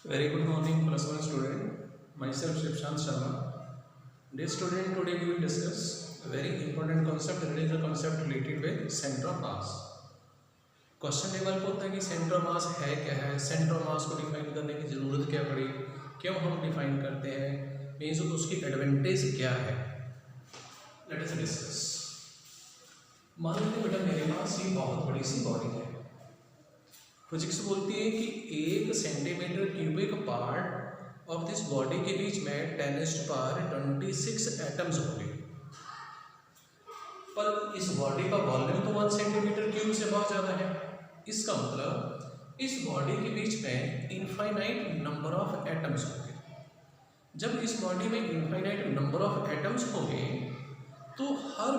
Very good morning, plus one student. Myself, Shivshant Sharma. Dear student, today we will discuss a very important concept. That is the concept related with center of mass. Question level पर होता है कि centre of मास है क्या है, centre of मास को define करने की जरूरत क्या पड़ी, क्यों हम डिफाइन करते हैं, मीन्स उसकी एडवांटेज क्या है। Let us discuss. मान लीजिए बेटा मेरे पास ये बहुत बड़ी सी बॉडी है। फिजिक्स बोलती है कि 1 centimetre cubic part of this body के बीच में 10⁻26 एटम्स होंगे, पर इस बॉडी का वॉल्यूम तो 1 सेंटीमीटर क्यूब से बहुत ज़्यादा है। इसका मतलब इस बॉडी के बीच में इनफाइनाइट नंबर ऑफ एटम्स होंगे। जब इस बॉडी में इनफाइनाइट नंबर ऑफ एटम्स होंगे तो हर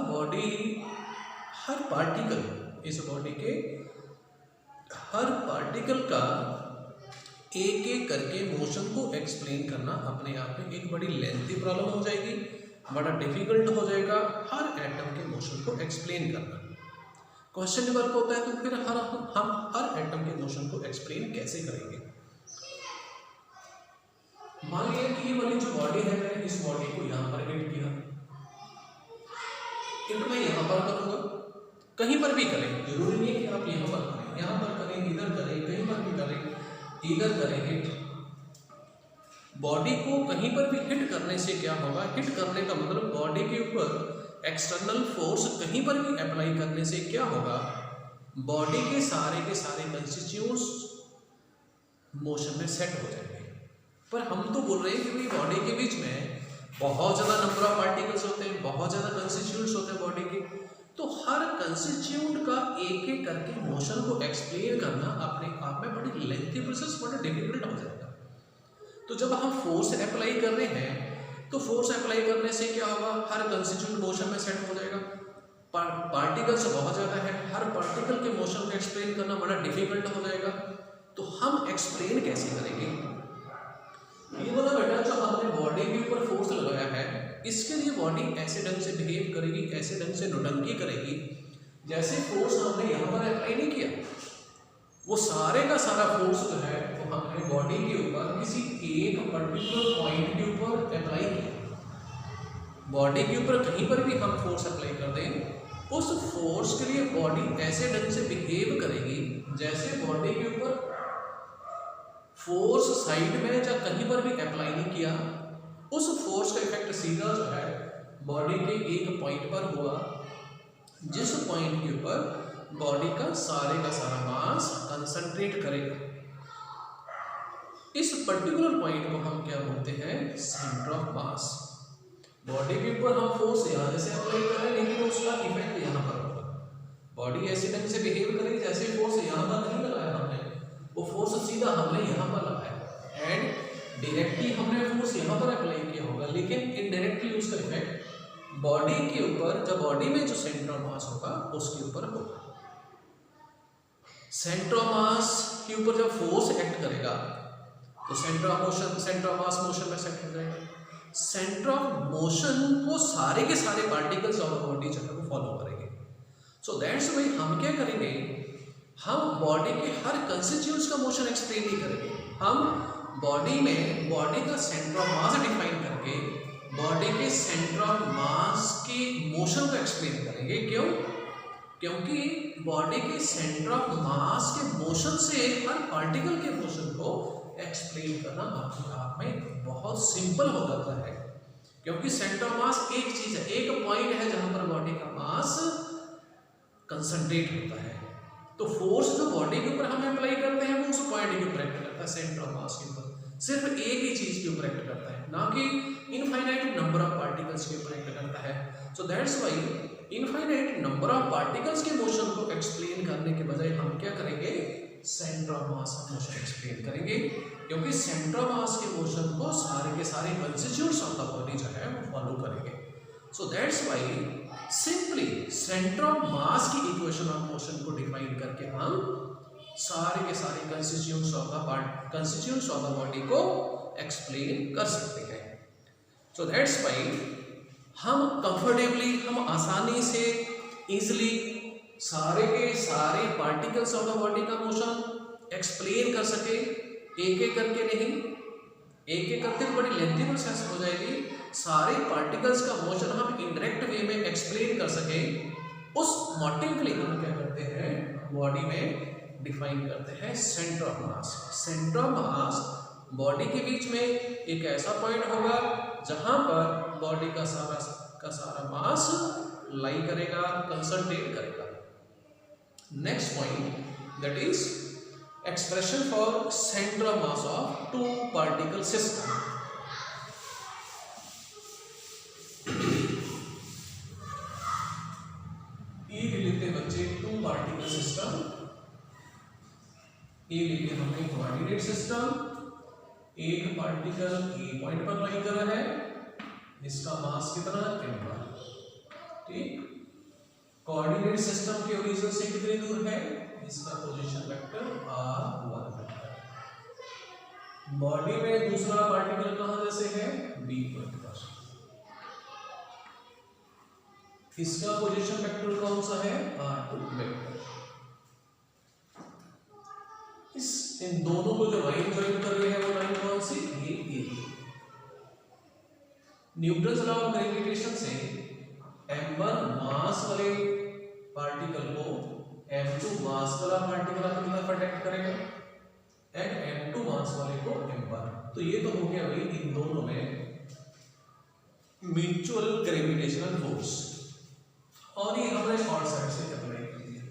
पार्टिकल इस बॉडी के हर पार्टिकल का एक एक करके मोशन को एक्सप्लेन करना अपने आप में एक बड़ी लेंथी प्रॉब्लम हो जाएगी, बड़ा डिफिकल्ट हो जाएगा हर एटम के मोशन को एक्सप्लेन करना। क्वेश्चन डेवलप होता है तो फिर हम हर एटम के मोशन को एक्सप्लेन कैसे करेंगे। मान लिया कि ये वाली जो बॉडी है, मैंने इस बॉडी को यहाँ पर हिट किया, हिट मैं यहाँ पर करूँगा, कहीं पर भी करें, जरूरी नहीं है कि आप यहाँ पर करें, यहाँ पर करें, इधर करें, कहीं पर भी करें, इधर करें हिट। बॉडी को कहीं पर भी हिट करने से क्या होगा, हिट करने का मतलब बॉडी के ऊपर एक्सटर्नल फोर्स कहीं पर भी अप्लाई करने से क्या होगा, बॉडी के सारे कंस्टिट्यूट्स मोशन में सेट हो जाएंगे। पर हम तो बोल रहे हैं कि भाई बॉडी के बीच में बहुत ज़्यादा नंबर ऑफ पार्टिकल्स होते हैं, बहुत ज़्यादा कंस्टिट्यूट्स होते हैं बॉडी के, तो हर कंस्टिट्यूट का एक एक करके मोशन को एक्सप्लेन करना अपने आप में बड़ी लेंथी प्रोसेस, बड़ा डिफिकल्ट हो जाएगा। तो जब हम फोर्स अप्लाई कर रहे हैं तो फोर्स अप्लाई करने से क्या होगा, हर कंस्टिट्यूट मोशन में सेट हो जाएगा। पार्टिकल्स बहुत ज़्यादा है, हर पार्टिकल के मोशन को एक्सप्लेन करना बड़ा डिफिकल्ट हो जाएगा। तो हम एक्सप्लेन कैसे करेंगे, ये वाला बेटा जो हमने बॉडी के ऊपर फोर्स लगाया है, इसके लिए बॉडी ऐसे ढंग से बिहेव करेगी, ऐसे ढंग से नौटंकी करेगी जैसे फोर्स हमने यहाँ पर अप्लाई नहीं किया। वो सारे का सारा फोर्स जो है वो हमने बॉडी के ऊपर किसी एक पर्टिकुलर पॉइंट के ऊपर अप्लाई किया। बॉडी के ऊपर कहीं पर भी हम फोर्स अप्लाई कर दें, उस फोर्स के लिए बॉडी ऐसे ढंग से बिहेव करेगी जैसे बॉडी के ऊपर फोर्स साइड में या कहीं पर भी अप्लाई नहीं किया, उस फोर्स का इफेक्ट सीधा जो है बॉडी के एक पॉइंट पर हुआ, जिस पॉइंट के ऊपर बॉडी का सारा मास कंसंट्रेट करेगा। इस पर्टिकुलर पॉइंट को हम क्या बोलते हैं, सेंटर ऑफ मास। बॉडी के ऊपर हम फोर्स यहाँ से अप्लाई कर रहे हैं, लेकिन उसका इफेक्ट यहाँ पर होगा। बॉडी ऐसे ढंग से बिहेव करेगी जैसे फोर्स यहाँ पर नहीं लगाया हमने, वो फोर्स सीधा हमने यहाँ पर लगाया एंड डायरेक्टली हमने फोर्स यहाँ पर अप्लाई किया होगा, लेकिन इनडायरेक्टली उसका इफेक्ट बॉडी के ऊपर, जब बॉडी में जो सेंटर ऑफ मास होगा उसके ऊपर होगा। सेंटर ऑफ मास के ऊपर जब फोर्स एक्ट करेगा तो सेंटर ऑफ मास मोशन में सेट हो जाएगा। सेंटर ऑफ मोशन को सारे के सारे पार्टिकल्स ऑफ बॉडी जो है वो फॉलो करेंगे। सो दैट्स वाई हम क्या करेंगे, हम बॉडी के हर कंस्टिट्यूट्स का मोशन एक्सप्लेन नहीं करेंगे, हम बॉडी में बॉडी का सेंटर ऑफ मास डिफाइन करके बॉडी के सेंटर ऑफ मास के मोशन को एक्सप्लेन करेंगे। क्यों? क्योंकि बॉडी के सेंटर ऑफ मास के मोशन से हर पार्टिकल के मोशन को एक्सप्लेन करना अपने आप में बहुत सिंपल हो जाता है, क्योंकि सेंटर ऑफ मास एक चीज है, एक पॉइंट है जहां पर बॉडी का मास कंसंट्रेट होता है। तो फोर्स जो बॉडी के ऊपर हम अप्लाई करते हैं वो उस पॉइंट के ऊपर एक्ट करता है, सेंटर ऑफ मास के ऊपर सिर्फ एक ही चीज के ऊपर एक्ट करता है, ना कि इनफाइनाइट नंबर ऑफ पार्टिकल्स के ऊपर एक्ट करता है। सो that's why infinite number of particles के मोशन को एक्सप्लेन करने के बजाय हम क्या करेंगे, सेंटर ऑफ मास का मोशन एक्सप्लेन करेंगे, क्योंकि सेंटर ऑफ मास के मोशन को सारे के सारे कंस्टिट्यूट्स ऑफ द बॉडी जो है वो फॉलो करेंगे। सो that's why simply centre of mass की इक्वेशन ऑफ मोशन को डिफाइन करके हम सारे के सारे कंस्टिट्यूट्स ऑफ द बॉडी को एक्सप्लेन कर सकते हैं। सो दैट्स व्हाई हम कंफर्टेबली, हम आसानी से इजीली सारे के सारे पार्टिकल्स ऑफ द बॉडी का मोशन एक्सप्लेन कर सके एक एक करके नहीं, एक एक करके तो बड़ी लेंथी प्रोसेस हो जाएगी। सारे पार्टिकल्स का मोशन हम इनडायरेक्ट वे में एक्सप्लेन कर सके, उस मोटिव के लिए हम क्या करते हैं, बॉडी में डिफाइन करते हैं centre of mass. Centre of mass body के बीच में एक ऐसा पॉइंट होगा जहां पर बॉडी का सारा मास लाई करेगा, कंसंट्रेट करेगा। Next point that is expression for centre of mass of two particle system. एक लेते हैं बच्चे टू पार्टिकल सिस्टम, ये लेके हमने कोऑर्डिनेट सिस्टम। एक पार्टिकल ए पॉइंट पर लाई कर रहा है, इसका मास कितना, m1। ठीक, कोऑर्डिनेट सिस्टम के ओरिजिन से कितनी दूर है, इसका पोजीशन वेक्टर r1 है। बॉडी में दूसरा पार्टिकल कहां जैसे है, b पॉइंट पर, इसका पोजीशन वेक्टर कौन सा है, r2 वेक्टर। इन दोनों को जो लाइन ज्वाइन कर रही है वो लाइन कौन सी, ये। न्यूटन्स लॉ ऑफ ग्रेविटेशन से m1 मास वाले पार्टिकल को m2 मास वाला पार्टिकल की तरफ अट्रैक्ट करेगा एंड m2 मास वाले को m1। तो ये तो हो गया भाई इन दोनों में म्यूचुअल ग्रेविटेशनल फोर्स, और ये हमने शॉर्ट साइड से अप्लाई कर दिया।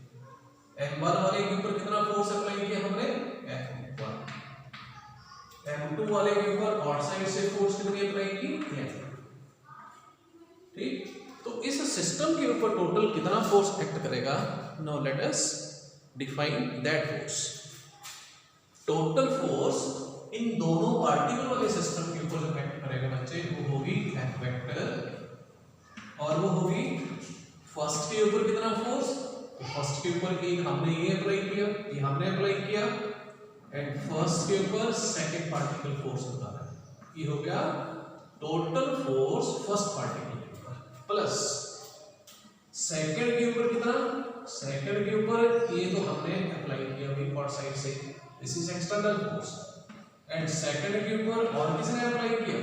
m1 वाले के ऊपर कितना फोर्स अप्लाई किया हमने, F1। m2 वाले के ऊपर शॉर्ट साइड से फोर्स कितनी अप्लाई की, F। ठीक, तो इस सिस्टम के ऊपर टोटल कितना फोर्स एक्ट करेगा, now let us define that force. Total force in दोनों पार्टिकल वाले सिस्टम के ऊपर जो एक्ट करेगा बच्चे, वो होगी F वेक्टर, और वो होगी फर्स्ट के ऊपर कितना फोर्स, तो फर्स्ट के ऊपर एक हमने ये अप्लाई किया, ये हमने अप्लाई किया, एंड फर्स्ट के ऊपर सेकंड पार्टिकल फोर्स बता रहा है। ये हो गया टोटल फोर्स फर्स्ट पार्टिकल के ऊपर, प्लस सेकंड के ऊपर कितना, सेकंड के ऊपर ये तो हमने अप्लाई किया अभी और साइड से, this is external force, and second के ऊपर और किसने अप्लाई किया,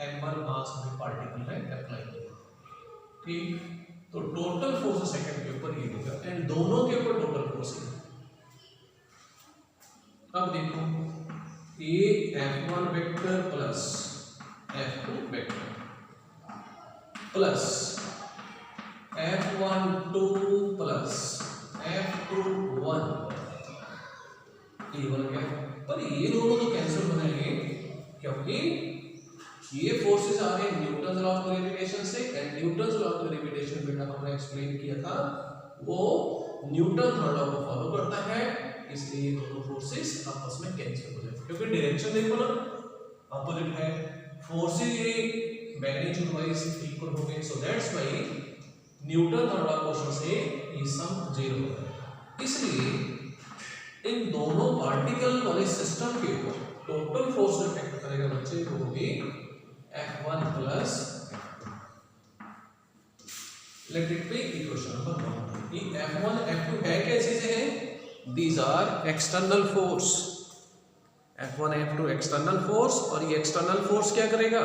m1 मास वाले पार्टिकल ने अप्लाई किया। ठीक, तो टोटल फोर्स सेकंड के ऊपर ये होगा, एंड दोनों के ऊपर टोटल फोर्स है। अब देखो ये F1 vector plus F2 vector plus F12 plus F21 ये बन गया, पर ये दोनों तो कैंसिल हो जाएंगे क्योंकि ये फोर्सेस आ रहे हैं न्यूटन्स लॉ ऑफ ग्रेविटेशन से, and Newton's law of gravitation बेटा हमने एक्सप्लेन किया था वो न्यूटन थर्ड लॉ को फॉलो करता है, इसलिए ये दोनों फोर्सेस आपस में कैंसिल हो जाएंगे क्योंकि डायरेक्शन देखो ना अपोजिट है, फोर्सेस ये मैग्नीट्यूड वाइज इक्वल हो गए, सो that's why Newton third law question से ये सम 0 हो जाएगा। इसलिए इन दोनों पार्टिकल वाले सिस्टम के ऊपर टोटल फोर्स जो एक्ट करेगा बच्चे वो होगी F1 प्लस इलेक्ट्रिक पे इक्वेशन नंबर 1। ये F1 F2 है क्या चीजें हैं, these are external force, F1 F2 external force, और ये एक्सटर्नल फोर्स क्या करेगा,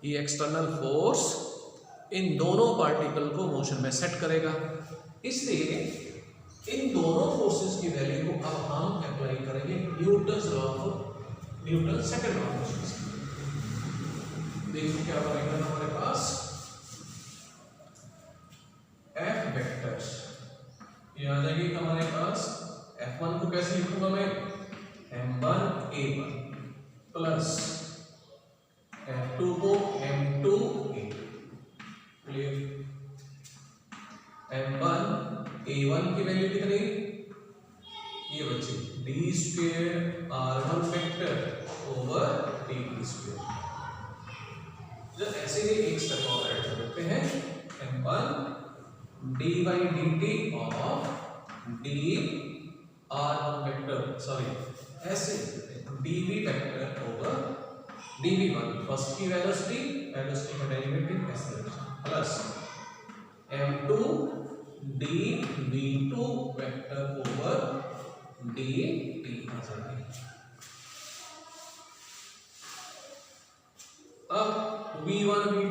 ये एक्सटर्नल फोर्स इन दोनों पार्टिकल को मोशन में सेट करेगा। इसलिए इन दोनों फोर्सेस की वैल्यू को अब हम अप्लाई करेंगे Newton's law of Newton second law of motion. देखो क्या बनेगा हमारे पास, F वेक्टर ये आ जाएगी हमारे पास, F1 को कैसे लिखूंगा मैं, m1 a1 प्लस F2 को m2 a2, clear. m1 a1 की वैल्यू कितनी, ये बच्चे d square r1 vector over dt square. जब ऐसे ही एक स्टेप और ऐड कर देते हैं, m1 dy dt of d r1 vector, sorry ऐसे dv vector over dv1 first की वेलोसिटी, वेलोसिटी का derivative acceleration, plus m2 dv2 vector over dt आ जाएगा।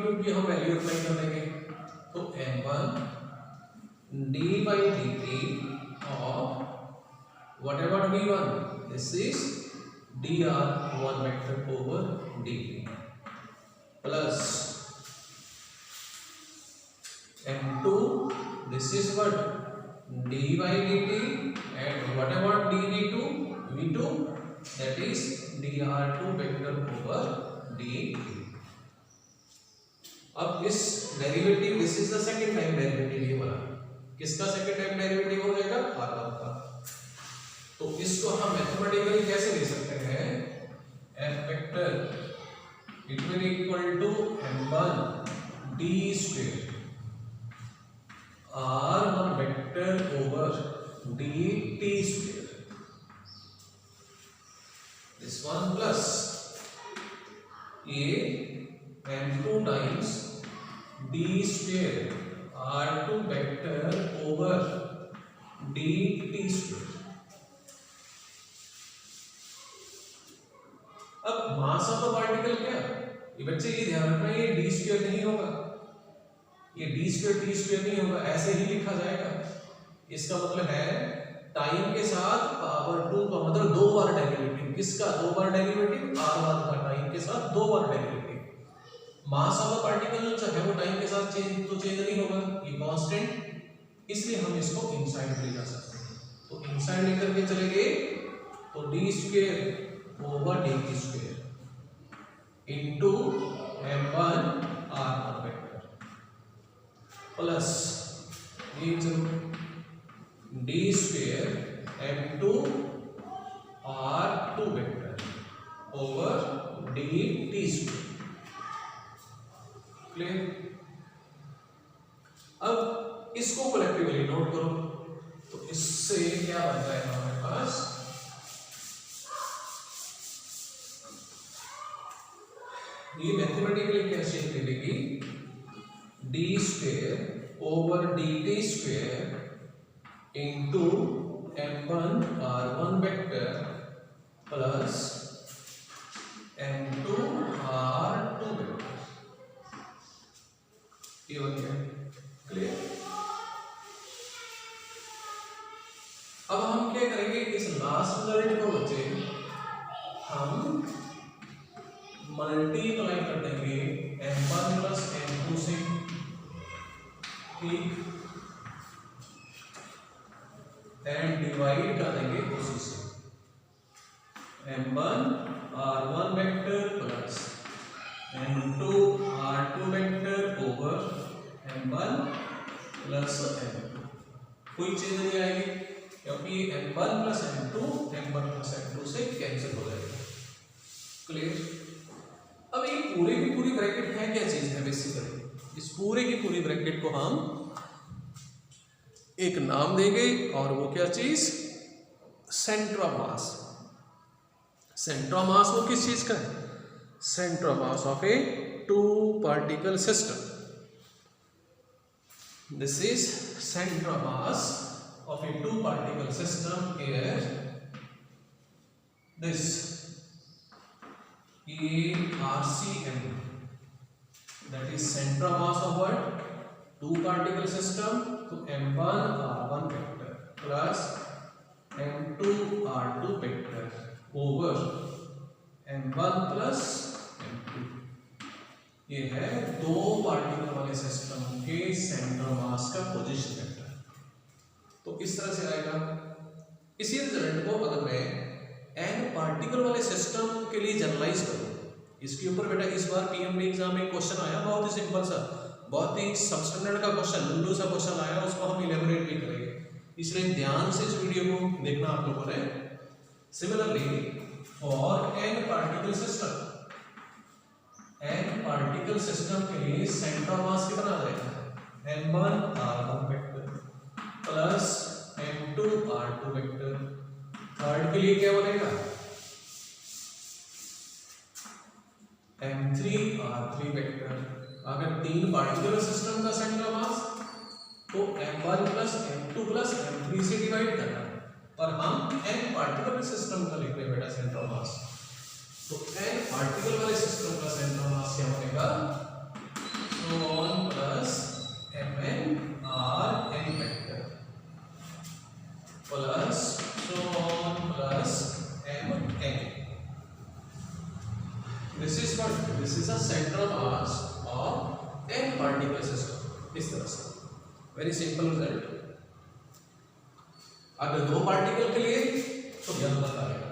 मैग्नीट्यूड की हम वैल्यू अप्लाई कर देंगे, तो m1 d/dt of whatever d1, this is dr one vector over dt plus m2, this is what d/dt and whatever dv2 v2, that is dr2 vector over dt. अब इस derivative, this is the second time derivative, ये वाला किसका second time derivative हो जाएगा, r1 का। तो इसको हम मैथमेटिकली कैसे ले सकते हैं, f vector it will equal to m1 d square r1 vector over dt square, this one plus ये m2 times d square r2 vector over dt square. अब मास ऑफ द पार्टिकल क्या, ये बच्चे ये ध्यान रखना, ये d स्क्वायर नहीं होगा, ये d स्क्वायर t स्क्वायर नहीं होगा, ऐसे ही लिखा जाएगा। इसका मतलब है टाइम के साथ पावर 2 का मतलब दो बार डेरिवेटिव, किसका दो बार डेरिवेटिव, r1 का टाइम के साथ दो बार derivative. Mass of the particle जो है वो टाइम के साथ चेंज नहीं होगा, ये कांस्टेंट, इसलिए हम इसको इनसाइड ले जा सकते हैं। तो इनसाइड लेकर के चले गए तो d square over dt square into m1 r1 vector plus ये जरूर d square m2 r2 vector over dt square. Clear. अब इसको कलेक्टिवली नोट करो, तो इससे क्या बन जाएगा हमारे पास, ये मैथमेटिकली क्या शेप ले लेगी, d square over dt square into m1 r1 vector plus m2 r2 vector, ये बन गया। क्लियर। अब हम क्या करेंगे, इस लास्ट रिजल्ट को बच्चे हम मल्टीप्लाई कर देंगे m1 प्लस m2 से, ठीक, एंड डिवाइड कर देंगे उसी से, m1 r1 vector plus m2 r2 vector over m1 plus m2, कोई चीज नहीं आएगी क्योंकि m1 plus m2 m1 plus m2 से कैंसिल हो जाएगा। क्लियर। अब ये पूरे की पूरी ब्रैकेट है क्या चीज है, बेसिकली इस पूरे की पूरी ब्रैकेट को हम एक नाम देंगे और वो क्या चीज, centre of mass. Centre of mass वो किस चीज का है, centre of mass of a two particle system, this is centre of mass of a two particle system here, this RCM, that is center of mass of what, two particle system, तो m1 r1 vector plus m2 r2 vector over m1 plus m2, ये है दो particle वाले system के centre mass का position vector. तो इस तरह से आएगा। इसी रिजल्ट को अगर मैं n पार्टिकल वाले सिस्टम के लिए जनरलाइज करूं, इसके ऊपर बेटा इस बार पीएमडी एग्जाम में क्वेश्चन आया, बहुत ही सिंपल सा, बहुत ही सब स्टैंडर्ड का क्वेश्चन, लुल्लू सा क्वेश्चन आया, उसको हम इलेबोरेट भी करेंगे, इसलिए ध्यान से इस वीडियो को देखना आप लोगों ने। Similarly for n particle system, n particle system के लिए सेंटर ऑफ मास कितना आ जाएगा, m1 r1 vector plus m2 r2 vector. Third के लिए क्या बनेगा, m3 r3 वेक्टर। अगर तीन पार्टिकुलर सिस्टम का सेंटर मास तो m1 plus m2 plus m3 से डिवाइड करना, और हम n पार्टिकुलर सिस्टम का लिख रहे हैं बेटा सेंटर मास, तो n पार्टिकल वाले सिस्टम का सेंटर मास क्या बनेगा, so on plus mn r n vector plus so on plus mn. This is what? This is a center of mass of n particle system. इस तरह से very simple result. अगर 2 particle के लिए तो यह नंबर आएगा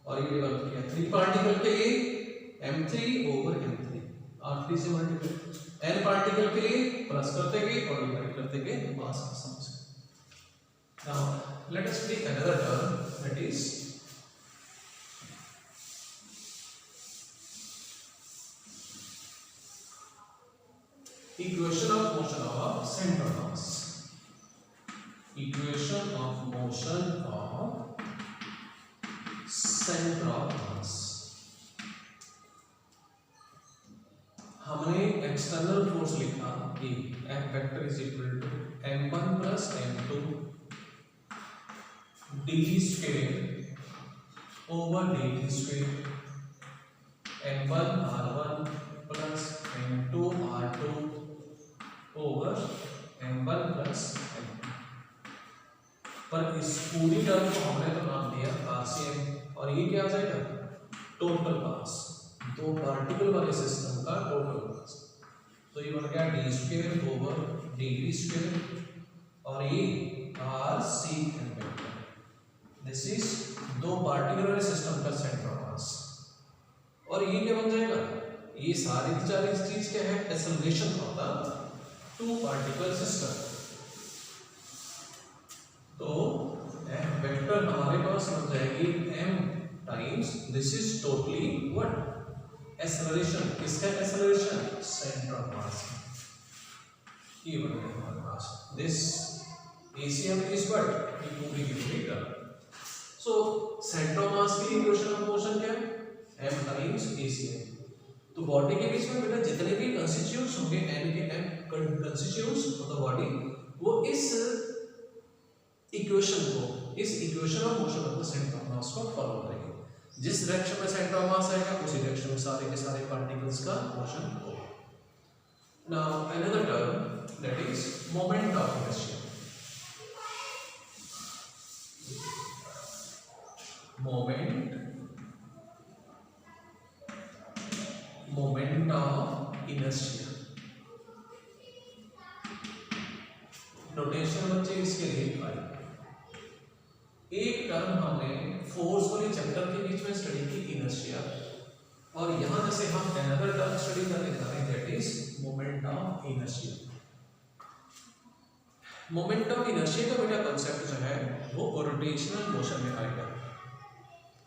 और ये डेवलप किया 3 पार्टिकल के लिए m3 over m3 r3 से मल्टीप्लाई, n पार्टिकल के लिए प्लस करते गए और डिवाइड करते गए मास के सम से. Now let us take another term, that is equation of motion of center of mass. Equation of motion of center of mass. हमने एक्सटर्नल फोर्स लिखा कि F vector is equal to m1 plus m2 d square over dt square, m1 r1 plus m2 r2 over m1 plus m2. पर इस पूरी term को हमने तो नाम दिया RCM और ये क्या आ जाएगा? टोटल मास, 2 पार्टिकल वाले सिस्टम का टोटल मास. तो ये बन गया d square over dt square और ये RCM vector. This is 2 particle वाले सिस्टम का सेंटर ऑफ मास. और ये क्या बन जाएगा? ये सारी की सारी चीज क्या है? Acceleration of the 2 particle system. तो F वेक्टर हमारे पास बन जाएगी m times this is totally what? Acceleration. किसका एक्सेलरेशन? Centre of mass. ये बन गया हमारे पास. This ACM is what? ये पूरी की पूरी term. So centre of mass की इक्वेशन ऑफ मोशन क्या है? m times ACM. तो बॉडी के बीच में बेटा जितने भी कंस्टिट्यूट्स होंगे n के m constitutes of the body, वो इस इक्वेशन को, इस equation of motion of the centre of मास को फॉलो करेंगे. जिस डायरेक्शन में सेंटर ऑफ मास आएगा उसी डायरेक्शन में सारे के सारे पार्टिकल्स का मोशन होगा. Now another term, that is moment of inertia. Moment of inertia. Notation बच्चे इसके लिए आई. एक टर्म हमने फोर्स वाले चैप्टर के बीच में स्टडी की इनर्शिया, और यहां जैसे हम अनदर टर्म स्टडी करने जा रहे हैं, that is moment of inertia. Moment of inertia का बेटा कांसेप्ट जो है वो रोटेशनल मोशन में आएगा.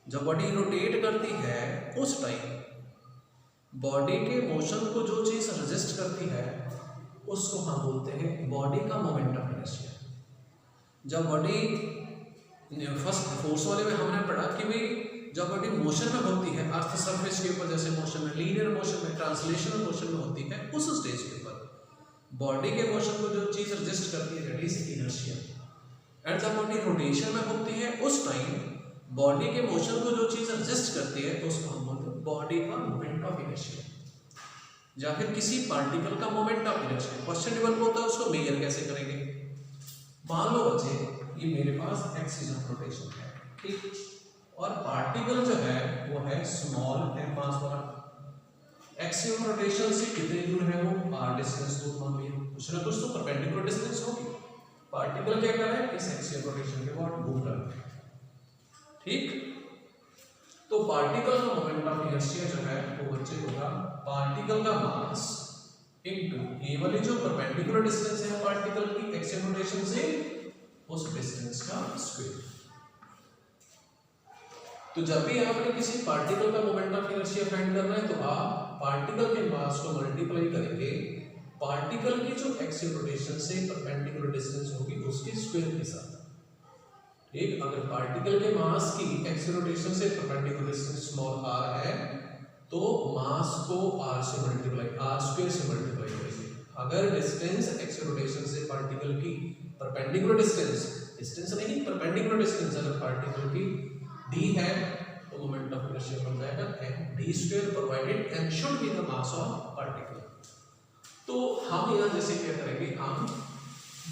जब बॉडी रोटेट करती है उस टाइम बॉडी के मोशन को जो चीज रेजिस्ट करती है उसको हम बोलते हैं बॉडी का मोमेंट ऑफ इनर्शिया. जब बॉडी फर्स्ट फोर्स वाले में हमने पढ़ा कि भाई जब बॉडी मोशन में होती है अर्थ सरफेस के ऊपर, जैसे मोशन में, लीनियर मोशन में, ट्रांसलेशनल मोशन में होती है, उस स्टेज के ऊपर बॉडी के मोशन को जो चीज रेजिस्ट करती है दैट इज इनर्शिया. एंड जब बॉडी रोटेशन में होती है उस टाइम बॉडी के मोशन को जो चीज रेजिस्ट करती है तो उसको हम बोलते हैं बॉडी का मोमेंट ऑफ इनर्शिया. या फिर किसी पार्टिकल का moment of inertia. Question develop होता है उसको मेजर कैसे करेंगे? मान लो बच्चे ये मेरे पास एक्सिस ऑफ रोटेशन है, ठीक, और पार्टिकल जो है वो है स्मॉल m मास वाला. एक्सिस ऑफ रोटेशन से कितनी दूर है? वो r डिस्टेंस दूर मान लिया. कुछ ना कुछ तो परपेंडिकुलर डिस्टेंस होगी. पार्टिकल क्या कर रहा है? इस एक्सिस ऑफ रोटेशन के बाद घूम रहा है, ठीक. तो पार्टिकल का मोमेंट ऑफ इनर्शिया जो है वो बच्चे होगा पार्टिकल का मास इनटू ये वाली जो परपेंडिकुलर डिस्टेंस है पार्टिकल की एक्सिस रोटेशन से उस डिस्टेंस का स्क्वायर. तो जब भी आपने किसी पार्टिकल का मोमेंट ऑफ इनर्शिया फाइंड करना है तो आप पार्टिकल के मास को मल्टीप्लाई करेंगे पार्टिकल की जो एक्सिस रोटेशन से परपेंडिकुलर डिस्टेंस होगी उसके स्क्वायर के साथ, ठीक. अगर पार्टिकल के मास की एक्सिस रोटेशन से परपेंडिकुलर डिस्टेंस स्मॉल r है तो मास को r से मल्टीप्लाई, r स्क्वायर से मल्टीप्लाई करेंगे. अगर डिस्टेंस एक्सिस रोटेशन से पार्टिकल की परपेंडिकुलर डिस्टेंस नहीं, परपेंडिकुलर डिस्टेंस अगर पार्टिकल की d है तो मोमेंट ऑफ इनर्शिया बन जाएगा m d square, provided m should be the mass of particle. तो हम यहाँ जैसे क्या करेंगे, हम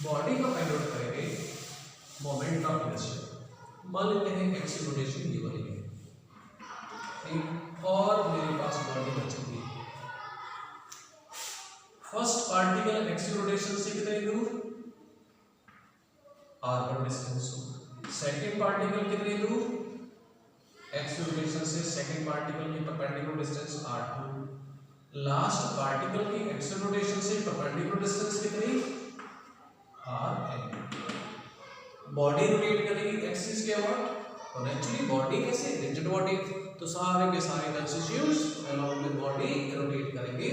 बॉडी का फाइंड आउट करेंगे मोमेंट ऑफ इनर्शिया। मान लेते हैं एक्स की रोटेशन ये वाली है, ठीक, और मेरे पास बॉडी बचेगी। फर्स्ट पार्टिकल एक्स की रोटेशन से कितने दूर, आर पर डिस्टेंस हो। सेकेंड पार्टिकल कितनी दूर, एक्स की रोटेशन से सेकेंड पार्टिकल की perpendicular distance r2। Last particle की एक्स की रोटेशन से परपेंडिकुलर डिस्टेंस कितनी, rn। बॉडी रोटेट करेगी एक्सिस के अबाउट, और एक्चुअली बॉडी कैसे, रिजिड बॉडी, तो सारे के सारे constitutes along with body rotate करेंगे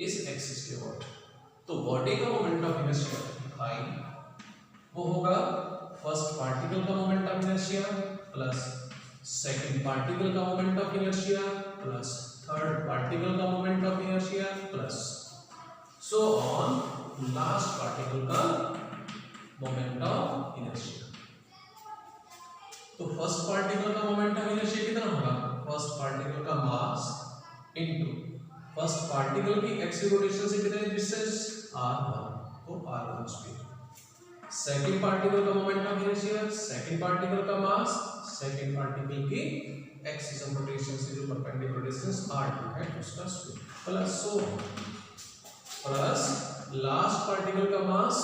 इस एक्सिस के अबाउट। तो बॉडी का मोमेंट ऑफ इनर्शिया आई वो होगा फर्स्ट पार्टिकल का moment of inertia plus second particle का moment of inertia plus third particle का moment of inertia plus so on last particle का मोमेंट ऑफ इनर्शिया। तो first particle का moment of inertia कितना होगा, फर्स्ट पार्टिकल का mass into first particle की axis rotation से कितने डिस्टेंस, r1, तो r1 स्पीड। सेकेंड पार्टिकल का moment of inertia, second particle का मास, सेकेंड पार्टिकल की एक्सिस ऑफ रोटेशन से जो परपेंडिकुलर डिस्टेंस r2 है उसका square plus so plus last particle का मास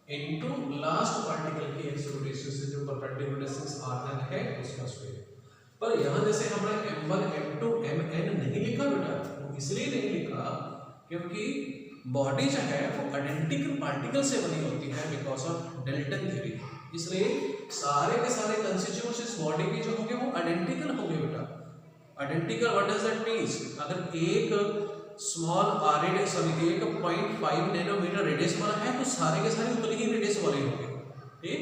इनटू लास्ट पार्टिकल की एक्सिस रोटेशन से जो परपेंडिकुलर डिस्टेंस r1 है उसका स्क्वायर। पर यहाँ जैसे हमने m1 m2 mn नहीं लिखा बेटा, वो इसलिए नहीं लिखा क्योंकि बॉडी जो है वो आइडेंटिकल पार्टिकल से बनी होती है बिकॉज ऑफ डेल्टन थ्योरी, इसलिए सारे के सारे कंस्टिट्यूएंट्स इस बॉडी के जो होंगे वो आइडेंटिकल होंगे बेटा। Identical what does that means, अगर एक small r radius sorry 1.5 nanometre radius वाला है तो सारे के सारे उतने ही रेडियस वाले होंगे, ठीक।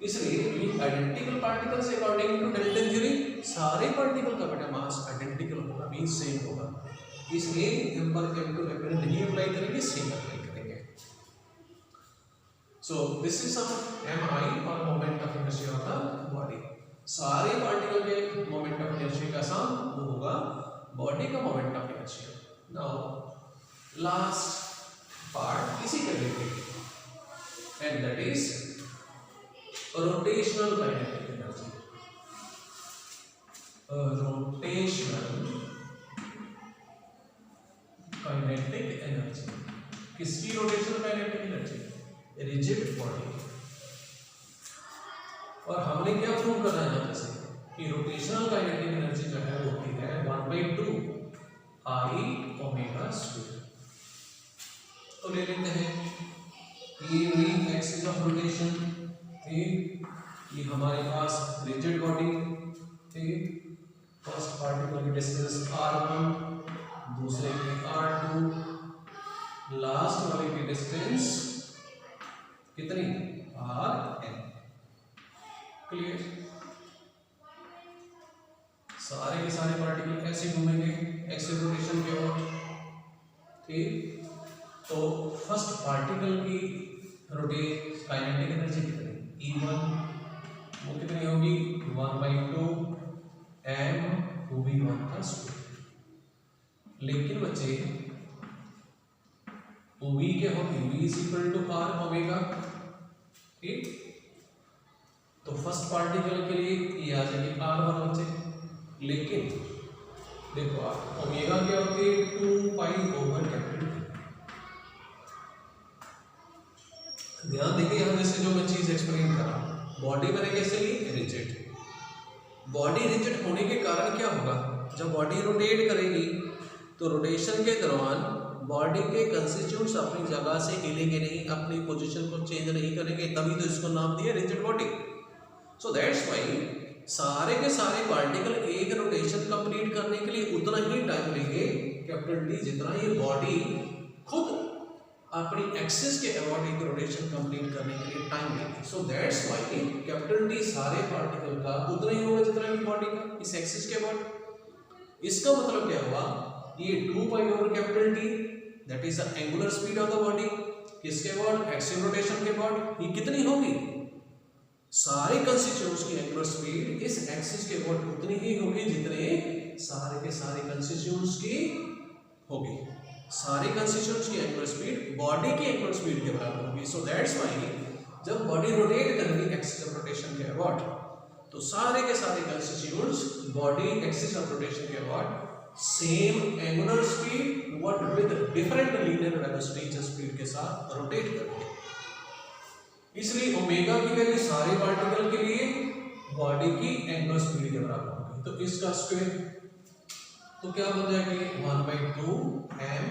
इसलिए आइडेंटिकल पार्टिकल से अकॉर्डिंग टू डेल्टन थ्योरी सारे पार्टिकल का बेटा मास आइडेंटिकल होगा, मींस सेम होगा, इसलिए m1 m2 mn नहीं अप्लाई करेंगे, सेम अप्लाई करेंगे। So this is sum mi और moment of inertia of the body. सारे पार्टिकल के मोमेंट ऑफ इनर्शिया का सम वो होगा बॉडी का moment of inertia. Now last part इसी का related and that is rotational kinetic energy. Rotational kinetic energy, किसकी rotational kinetic energy, rigid body. और हमने क्या प्रूव करना है यहाँ से कि रोटेशनल काइनेटिक एनर्जी जो है वो होती है 1/2 I ओमेगा स्क्वायर। तो ले लेते हैं ये हुई एक्सिस ऑफ रोटेशन, ठीक, ये हमारे पास रिजिड बॉडी, ठीक, फर्स्ट पार्टिकल की डिस्टेंस r1, दूसरे की r2, लास्ट वाले की डिस्टेंस कितनी rn। क्लियर, सारे के सारे पार्टिकल ऐसे घूमेंगे एक्सिस रोटेशन के ओर, ठीक। तो फर्स्ट पार्टिकल की रोटेट काइनेटिक एनर्जी कितनी, E1 वो कितनी होगी 1/2 m2v1 का स्क्वायर। लेकिन बच्चे v क्या होगी, v is equal to r omega, ठीक। तो फर्स्ट पार्टिकल के लिए ये आ जाएगी r1 बच्चे, लेकिन देखो ओमेगा क्या होती है 2 पाई ओवर कैपिटल। ध्यान देखिए यहाँ जैसे जो मैं चीज एक्सप्लेन कर रहा हूँ, बॉडी मैंने कैसे ली, रिजिड। बॉडी रिजिड होने के कारण क्या होगा, जब बॉडी रोटेट करेगी तो रोटेशन के दौरान बॉडी के कंस्टिट्यूएंट्स अपनी जगह से हिलेंगे नहीं, अपनी पोजीशन को चेंज नहीं करेंगे, तभी तो इसको नाम दिया rigid body. So that's why सारे के सारे पार्टिकल एक रोटेशन कंप्लीट करने के लिए उतना ही टाइम लेंगे कैपिटल टी जितना ये बॉडी खुद अपनी एक्सिस के अबाउट एक रोटेशन कंप्लीट करने के लिए टाइम लेंगे। सो दैट्स व्हाई कैपिटल टी सारे पार्टिकल का उतना ही होगा जितना कि बॉडी का इस एक्सिस के अबाउट। इसका मतलब क्या हुआ, ये 2 pi over capital T that is the angular speed of the body, किसके अबाउट, एक्सिस रोटेशन के अबाउट, ये कितनी होगी, सारे कंस्टिट्यूएंट्स की एंगुलर स्पीड इस एक्सिस के अबाउट उतनी ही होगी जितने सारे के सारे कंस्टिट्यूएंट्स की होगी। सारे कंस्टिट्यूएंट्स की एंगुलर स्पीड बॉडी की एंगुलर स्पीड के बराबर होगी। सो दैट्स व्हाई जब बॉडी रोटेट करेगी एक्सिस ऑफ रोटेशन के अबाउट, तो सारे के सारे constituents body axis of rotation के about same angular speed what with different linear velocity speed के साथ रोटेट करेंगे। इसलिए ओमेगा की वैल्यू सारे पार्टिकल के लिए बॉडी की एंगुलर स्पीड के बराबर होगी। तो इसका स्क्वायर तो क्या बन जाएगी 1/2 m,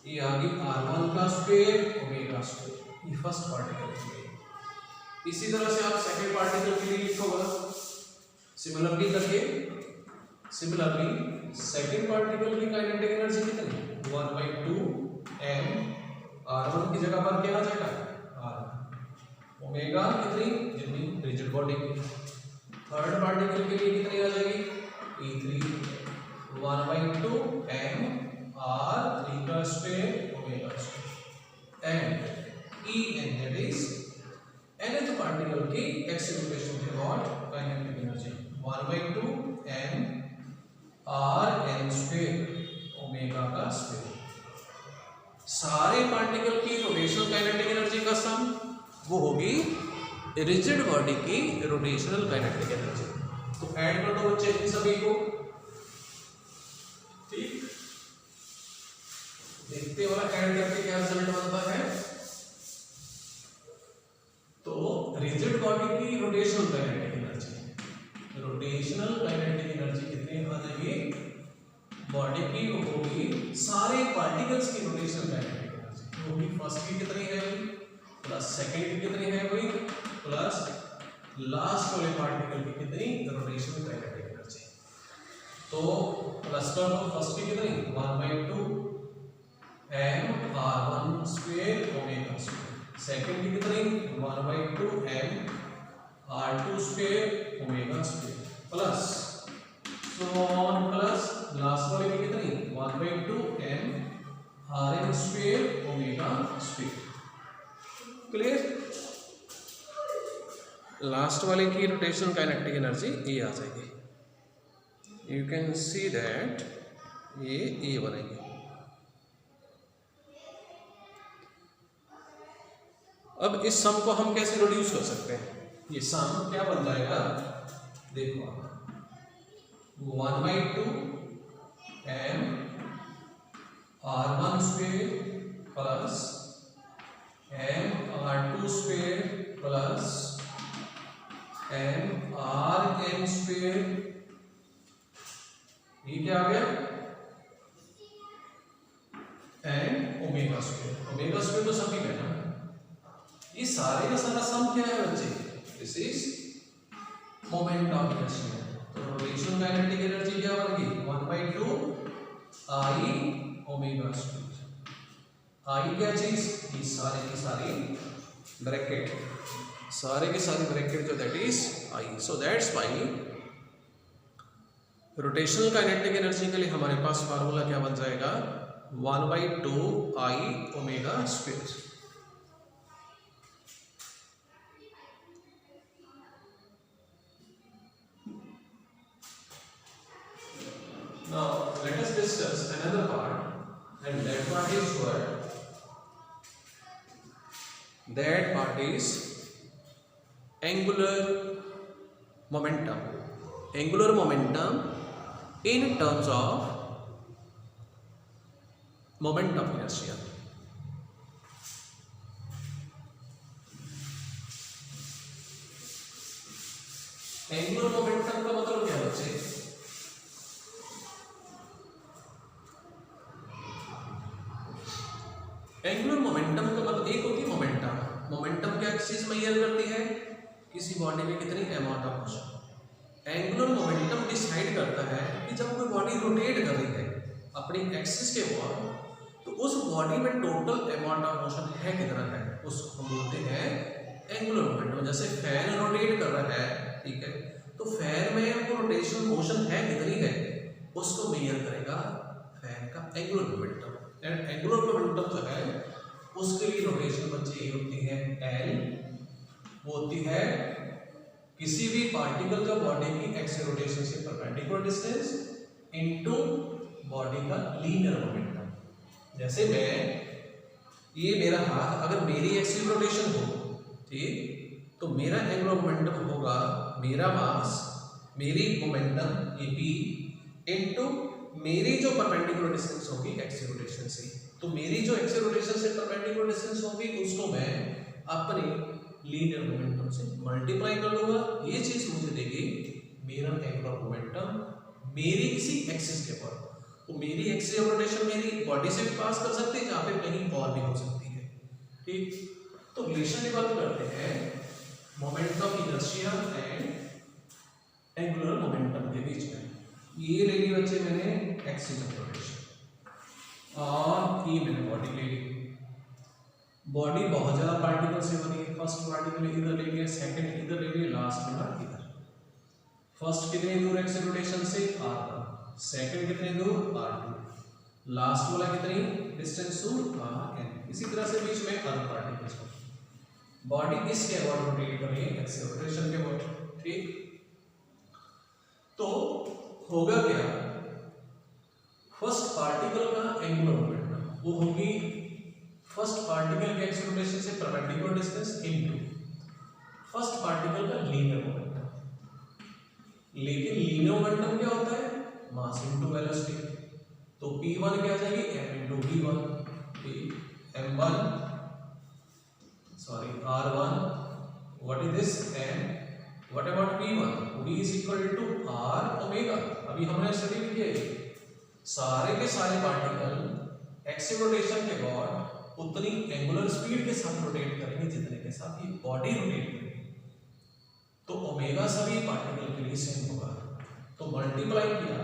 ये आ गई r1 का स्क्वायर ओमेगा स्क्वायर, ये फर्स्ट पार्टिकल के लिए। इसी तरह से आप सेकंड पार्टिकल के लिए लिखोगे सिमिलरली करके। सिमिलरली सेकंड पार्टिकल की काइनेटिक एनर्जी कितनी 1/2 m, r1 की जगह पर क्या आ जाएगा r, ओमेगा कितनी जितनी रिजिड बॉडी की। थर्ड पार्टिकल के लिए कितनी आ जाएगी E3 1/2 m r3 का square omega square and E n that is nth particle की एक्सीलरेशन के about kinetic energy 1/2 m r n square omega का स्क्वायर। सारे पार्टिकल की रोटेशनल काइनेटिक एनर्जी का सम वो होगी रिजिड बॉडी की रोटेशनल काइनेटिक एनर्जी। तो ऐड कर दो बच्चे इन सभी को, ठीक। देखते हो ऐड करके क्या रिजल्ट बनता है। तो रिजिड बॉडी की rotational kinetic energy, rotational kinetic energy कितनी आ जाएगी बॉडी की होगी सारे पार्टिकल्स की रोटेशनल काइनेटिक एनर्जी होगी फर्स्ट की कितनी है प्लस सेकंड की कितनी है वही प्लस लास्ट वाले पार्टिकल की कितनी रोटेशनल काइनेटिक एनर्जी। तो प्लस कर दो फर्स्ट की कितनी 1/2 m r1 square omega square, second की कितनी 1/2 m r2 square omega square plus so on plus last वाले की कितनी 1/2 m rn square omega square. Clear. Last वाले की रोटेशनल काइनेटिक एनर्जी ये आ जाएगी, यू कैन सी दैट ये बनेगी। अब इस सम को हम कैसे रिड्यूस कर सकते हैं, ये सम क्या बन जाएगा देखो 1/2 m r1 square plus m r2 square plus m rn square, ये क्या आ गया and omega square. Omega square तो सभी में ना, ये सारे का सारा सम क्या है बच्चे, this is moment of inertia. तो रोटेशनल काइनेटिक एनर्जी क्या बनेगी 1/2 I ओमेगा स्क्वायर। I क्या चीज, ये सारे की सारी ब्रैकेट, सारे के सारे ब्रैकेट जो that is I। So that's why rotational kinetic energy के लिए हमारे पास फार्मूला क्या बन जाएगा 1/2 I omega square. Now let us discuss another part, and that part is what? That part is angular momentum. Angular momentum in terms of moment of inertia. Angular momentum का मतलब क्या बच्चे, एंगुलर मोमेंटम का मतलब एक होती है momentum. Momentum क्या चीज मेजर करती है, किसी बॉडी में कितनी amount of motion. Angular momentum decide करता है कि जब कोई बॉडी रोटेट कर रही है अपनी एक्सिस के ऊपर, तो उस बॉडी में टोटल अमाउंट ऑफ मोशन है कितना है, उसको हम बोलते हैं एंगुलर मोमेंटम। जैसे फैन रोटेट कर रहा है, ठीक है, तो फैन में वो रोटेशनल मोशन है कितनी है, उसको मेजर करेगा फैन का angular momentum. And angular momentum जो है उसके लिए रोटेशन बच्चे होती है L, वो होती है किसी भी पार्टिकल का बॉडी की एक्सियल रोटेशन से परपेंडिकुलर डिस्टेंस इनटू बॉडी का लीनियर मोमेंटम। जैसे मैं ये मेरा हाथ अगर मेरी एक्सियल रोटेशन हो, ठीक, तो मेरा एंगुलर मोमेंटम होगा, मेरा मास, मेरी मोमेंटम ये p इनटू मेरी जो परपेंडिकुलर डिस्टेंस होगी एक्सियल रोटेशन से। तो मेरी जो एक्सियल रोटेशन से परपेंडिकुलर डिस्टेंस होगी उसको मैं अपने लीनियर मोमेंटम से मल्टीप्लाई कर दूंगा। ये चीज मुझे देगी मेरा एंगुलर मोमेंटम मेरी किसी एक्सिस के ऊपर। तो मेरी एक्सिस ऑफ रोटेशन मेरी बॉडी से भी पास कर सकती है, जहाँ पे कहीं और भी हो सकती है, ठीक। तो रिलेशन डेवलप करते हैं momentum of inertia and angular momentum के बीच में। ये ले ली बच्चे मैंने एक्सिस ऑफ रोटेशन और ये मैंने बॉडी ले ली। बॉडी बहुत ज्यादा पार्टिकल से बनी है। फर्स्ट पार्टिकल इधर ले लिया, सेकंड इधर ले लिया, लास्ट वाला इधर। फर्स्ट कितने दूर एक्सिस रोटेशन से r1, सेकंड कितने दूर r2, लास्ट वाला कितनी डिस्टेंस दूर rn। इसी तरह से बीच में अर्थ पार्टिकल्स हो। बॉडी किसके अबाउट रोटेट कर रही है, एक्सिस रोटेशन के अबाउट, ठीक। तो होगा क्या, फर्स्ट पार्टिकल का एंगुलर मोमेंटम वो होगी फर्स्ट पार्टिकल के एक्सिस रोटेशन से perpendicular distance into first particle का लीनियर मोमेंटम। लेकिन लीनियर मोमेंटम क्या होता है, मास इनटू वेलोसिटी। तो p1 क्या आ जाएगी, m into v1, m1 sorry r1, what is this m, what about v1, v is equal to r omega. अभी हमने स्टडी किया है सारे के सारे पार्टिकल एक्सिस रोटेशन के बाद उतनी एंगुलर स्पीड के साथ रोटेट करेंगे जितने के साथ ये बॉडी रोटेट करेगी। तो ओमेगा सभी पार्टिकल के लिए सेम होगा। तो मल्टीप्लाई किया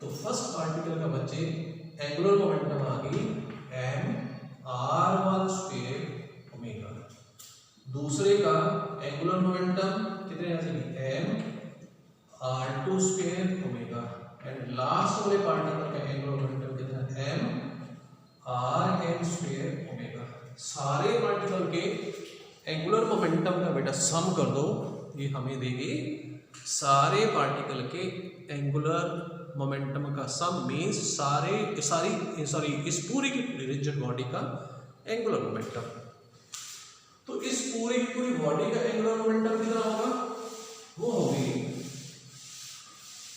तो फर्स्ट पार्टिकल का बच्चे एंगुलर मोमेंटम आ गई m r1 स्क्वायर ओमेगा। दूसरे का एंगुलर मोमेंटम कितने आ जाएगी, m r2 square omega. And last वाले पार्टिकल का एंगुलर मोमेंटम कितना, m rn स्क्वायर ओमेगा। सारे पार्टिकल के एंगुलर मोमेंटम का बेटा सम कर दो, ये हमें देगी सारे पार्टिकल के एंगुलर मोमेंटम का सम मींस सॉरी इस पूरी की पूरी रिजिड बॉडी का एंगुलर मोमेंटम। तो इस पूरी की पूरी बॉडी का एंगुलर मोमेंटम कितना होगा, वो होगी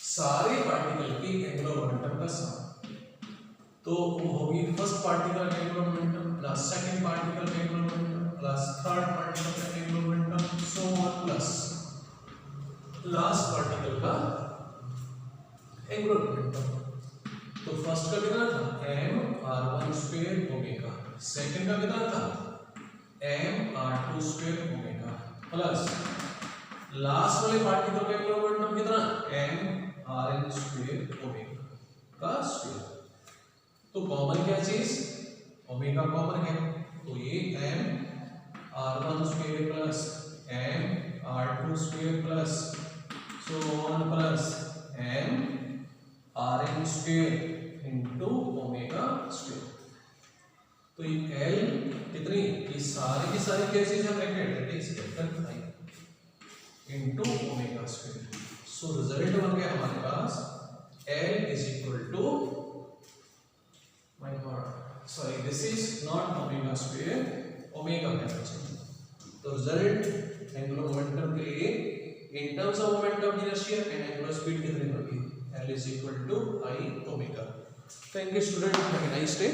सारे पार्टिकल के एंगुलर मोमेंटम का सम। तो वो होगी फर्स्ट पार्टिकल का angular momentum plus second particle का angular momentum plus third particle का angular momentum so on plus last particle का एंगुलर मोमेंटम। तो फर्स्ट का कितना था, m r1 square omega, second का कितना था, m r2 square omega, plus last वाले पार्टिकल का एंगुलर मोमेंटम कितना, m rn स्क्वायर ओमेगा का स्क्वायर। तो कॉमन क्या चीज, ओमेगा कॉमन है, तो ये m r1 square plus m r2 square plus so on plus m rn square into omega square. तो ये l कितनी, ये सारे की सारी क्या चीज है, bracket that is vector 5 into omega square. So result बन गया हमारे पास l is equal to, my god sorry this is not omega square, omega है बच्चे। तो रिजल्ट एंगुलर मोमेंटम के लिए in terms of moment of inertia and angular speed कितनी होगी, L is equal to I omega। Thank you student, have a nice day।